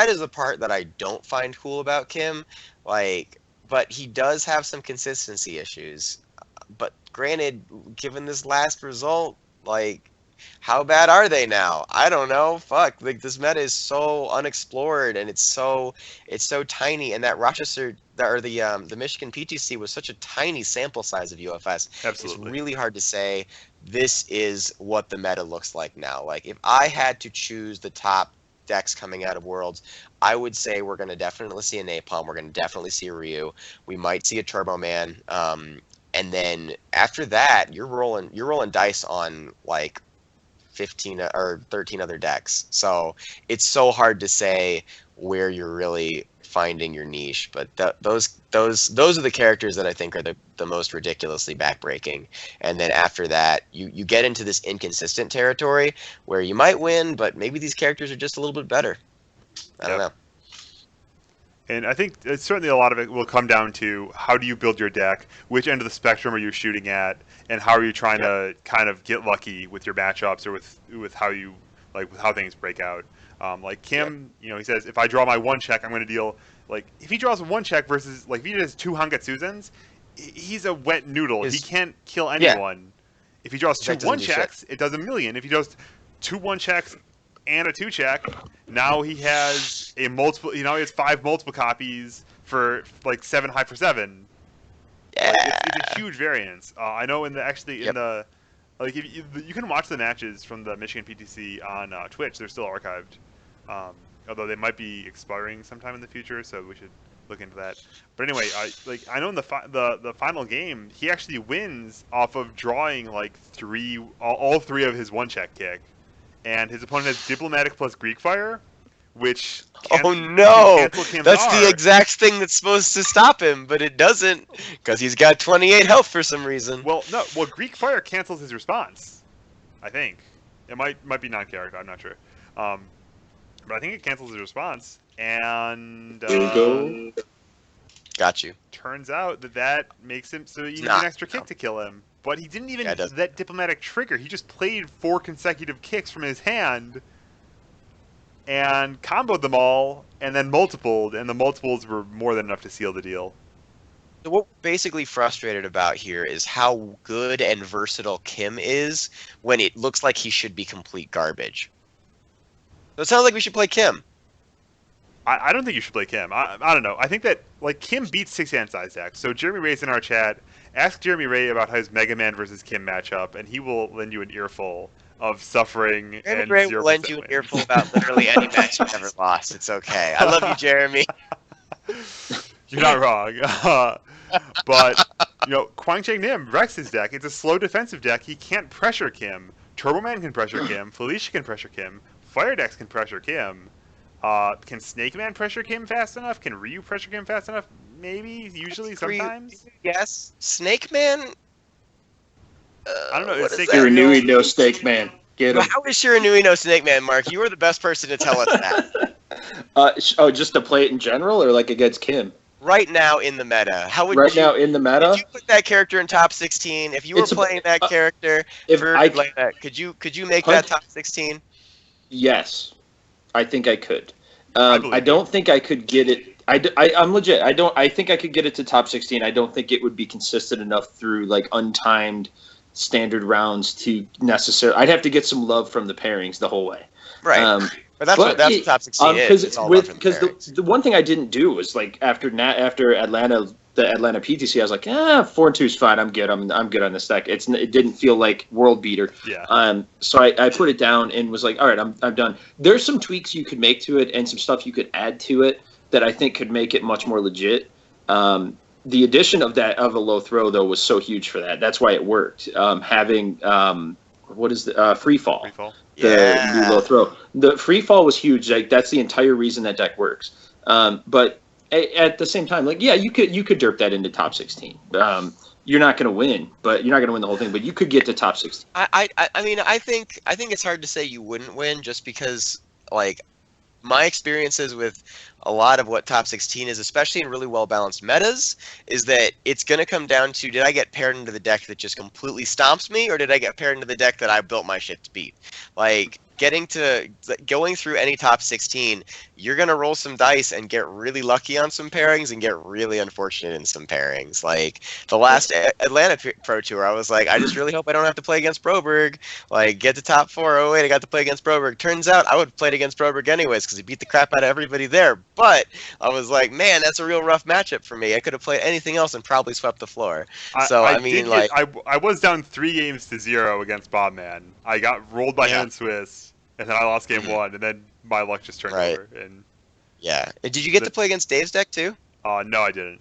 is the part that I don't find cool about Kim. Like, but he does have some consistency issues. But granted, given this last result, like, how bad are they now? I don't know. Fuck, like this meta is so unexplored and it's so tiny. And that Rochester or the Michigan PTC was such a tiny sample size of UFS. Absolutely. It's really hard to say this is what the meta looks like now. Like if I had to choose the top decks coming out of Worlds, I would say we're going to definitely see a Napalm. We're going to definitely see a Ryu. We might see a Turbo Man. And then after that, you're rolling dice on like 15 or 13 other decks. So it's so hard to say where you're really finding your niche. But those are the characters that I think are the most ridiculously backbreaking. And then after that, you get into this inconsistent territory where you might win, but maybe these characters are just a little bit better. I don't know. And I think certainly a lot of it will come down to how do you build your deck, which end of the spectrum are you shooting at, and how are you trying to kind of get lucky with your matchups or with how you like with how things break out. Like Kim, he says if I draw my one check, I'm going to deal. Like if he draws one check versus like if he does two Hangatsuzens, he's a wet noodle. He can't kill anyone. If he draws two That doesn't one do checks, it does a million. If he draws two one checks and a two check, now he has a multiple. Now he has 5 multiple copies for like 7 high for 7. Yeah. Like, it's a huge variance. I know in the like if you can watch the matches from the Michigan PTC on Twitch. They're still archived, although they might be expiring sometime in the future. So we should look into that. But anyway, I know in the final game he actually wins off of drawing like all 3 of his one check kick, and his opponent has Diplomatic plus Greek Fire, which Oh no! cancel Kim's That's the R. exact thing that's supposed to stop him, but it doesn't, because he's got 28 health for some reason. Well, no. Well, Greek Fire cancels his response. I think it might be non-character. I'm not sure. But I think it cancels his response, and Got you. turns out that makes him so you need Nah. an extra kick to kill him. But he didn't even Yeah, it doesn't. that diplomatic trigger. He just played 4 consecutive kicks from his hand, and comboed them all, and then multipled, and the multiples were more than enough to seal the deal. So what we're basically frustrated about here is how good and versatile Kim is when it looks like he should be complete garbage. So it sounds like we should play Kim. I don't think you should play Kim. I don't know. I think that like Kim beats 6-hand size decks. So Jeremy Ray's in our chat. Ask Jeremy Ray about his Mega Man versus Kim matchup, and he will lend you an earful of suffering Jeremy and Ray 0% will lend you an win. earful about literally any match you've ever lost. It's okay. I love you, Jeremy. You're not wrong. But Kwang Cheng Nim wrecks his deck. It's a slow defensive deck. He can't pressure Kim. Turboman can pressure Kim. Felicia can pressure Kim. Fire decks can pressure Kim. Can Snake Man pressure Kim fast enough? Can Ryu pressure Kim fast enough? Maybe. Usually. Sometimes. Yes. Snake Man? I don't know. What It's is Snake that? Man. Shiranui no Snake Man. Get him. How is Shiranui no Snake Man, Mark? You are the best person to tell us that. Just to play it in general, or like against Kim? Right now in the meta, how would Right you, now in the meta, could you put that character in top 16? If you were It's a- playing that character if for I- Atlanta, could you make that top 16? yes, I think I could. believe I don't think I could get it. I'm legit. I think I could get it to top 16. I don't think it would be consistent enough through like untimed standard rounds to necessarily. I'd have to get some love from the pairings the whole way. Right. But that's but what top 16 is. It's all about Because from the the one thing I didn't do was like after Atlanta, the Atlanta PTC, I was like, 4-2 is fine. I'm good. I'm good on this deck. It didn't feel like world beater. Yeah. So I put it down and was like, all right, I'm done. There's some tweaks you could make to it and some stuff you could add to it that I think could make it much more legit. The addition of a low throw though was so huge for that. That's why it worked. Having what is the free fall? Free fall. The new low throw. The free fall was huge. Like that's the entire reason that deck works. But at the same time, like you could derp that into top 16. You're not going to win, but you're not going to win the whole thing. But you could get to top 16. I mean, I think it's hard to say you wouldn't win just because like my experiences with a lot of what top 16 is, especially in really well balanced metas, is that it's going to come down to, did I get paired into the deck that just completely stomps me, or did I get paired into the deck that I built my shit to beat? Like going through any top 16, you're going to roll some dice and get really lucky on some pairings and get really unfortunate in some pairings. Like the last Atlanta Pro Tour, I was like, I just really hope I don't have to play against Broberg. Like get to top 4. Oh wait, I got to play against Broberg. Turns out I would have played against Broberg anyways because he beat the crap out of everybody there. But I was like, man, that's a real rough matchup for me. I could have played anything else and probably swept the floor. I was down 3-0 against Bobman. I got rolled by Han Swiss. And then I lost game 1, and then my luck just turned over. And yeah, and did you get to play against Dave's deck too? No, I didn't.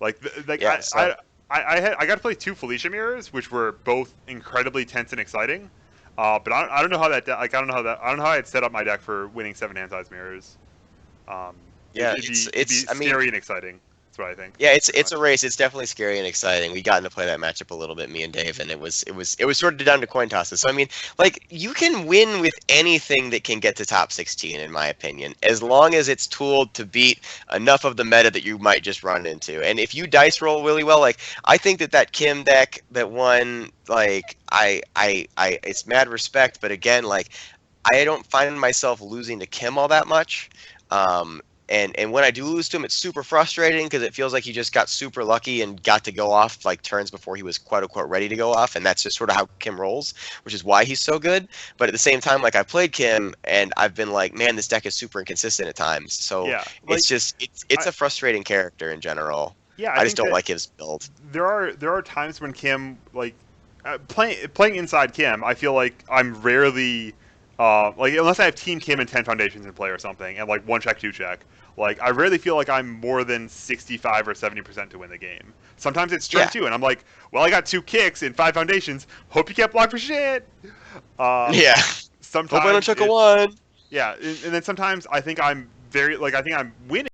I got to play 2 Felicia mirrors, which were both incredibly tense and exciting. But I don't know how that I don't know how I had set up my deck for winning 7-hand size mirrors. It'd be scary and exciting. That's what I think. Yeah, it's a race. It's definitely scary and exciting. We got to play that matchup a little bit, me and Dave, and it was sort of down to coin tosses. So I mean, like you can win with anything that can get to top 16, in my opinion, as long as it's tooled to beat enough of the meta that you might just run into. And if you dice roll really well, like I think that Kim deck that won, like I it's mad respect, but again, like I don't find myself losing to Kim all that much. And when I do lose to him, it's super frustrating because it feels like he just got super lucky and got to go off like turns before he was quote unquote ready to go off, and that's just sort of how Kim rolls, which is why he's so good. But at the same time, like I've played Kim and I've been like, man, this deck is super inconsistent at times. So Yeah, like, it's a frustrating character in general. yeah, I just think don't that like his build. there are times when Kim like playing inside Kim. I feel like I'm rarely like unless I have Team Kim and 10 foundations in play or something, and like 1 check 2 check. Like I rarely feel like I'm more than 65 or 70% to win the game. Sometimes it's turn Yeah. 2, and I'm like, well, I got 2 kicks and 5 foundations. Hope you can't block for shit. Yeah. Sometimes Hope I don't chuck a it's- one. Yeah, and then sometimes I think I'm winning.